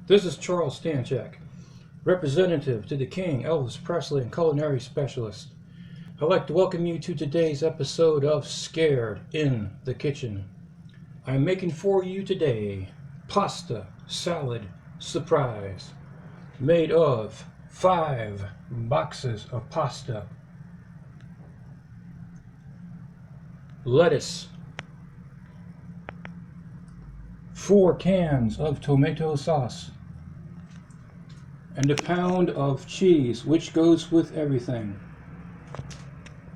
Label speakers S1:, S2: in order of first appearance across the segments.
S1: This is Charles Stanchak, representative to the King, Elvis Presley, and culinary specialist. I'd like to welcome you to today's episode of Scared in the Kitchen. I'm making for you today pasta salad surprise, made of 5 boxes of pasta, lettuce, 4 cans of tomato sauce, and a pound of cheese, which goes with everything.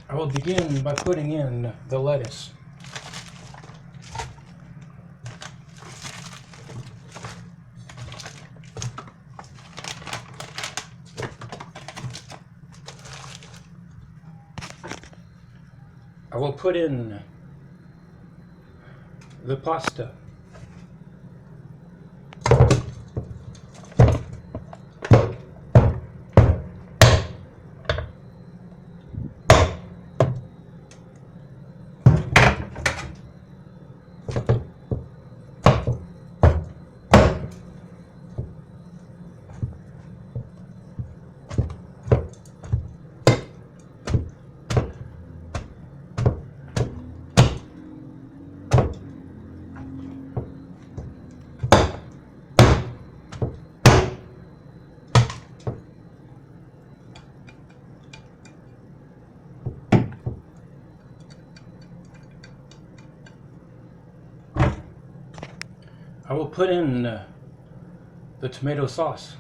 S1: I will begin by putting in the lettuce. I will put in the pasta. I will put in the tomato sauce.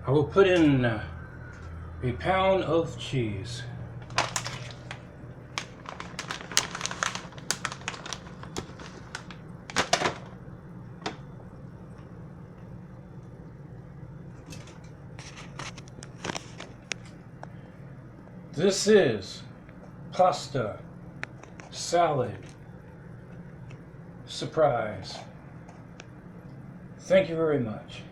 S1: I will put in a pound of cheese. This is pasta salad surprise. Thank you very much.